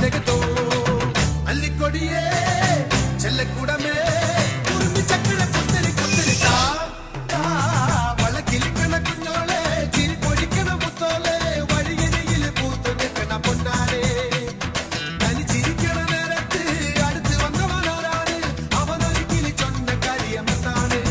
ജഗതോ അല്ലിക്കൊടിയേ ചെല്ലക്കൂടമേ കുറുമ്പി ചക്കര പുത്തരി പുത്തരി വളക്കിലിക്കണ കുഞ്ഞോളെ ചിരി പൊഴിക്കണ മുത്തോളെ വഴിയരികിൽ പൂത്തു നിൽക്കണ പൊന്നാരെ തനി ചിരിക്കണ നേരത്ത് അടുത്ത് വന്നവനാരാണ് അവനൊരിക്കലും ചൊന്ന കാര്യമെന്നാണ്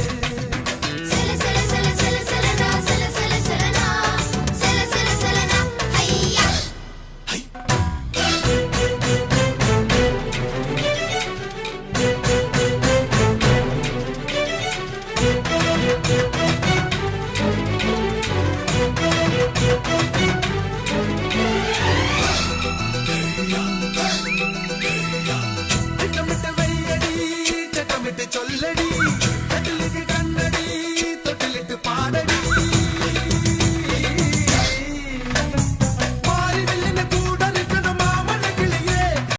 ചട്ടമിട്ട് വയ്യടി ചട്ടമിട്ട് ചൊല്ലടി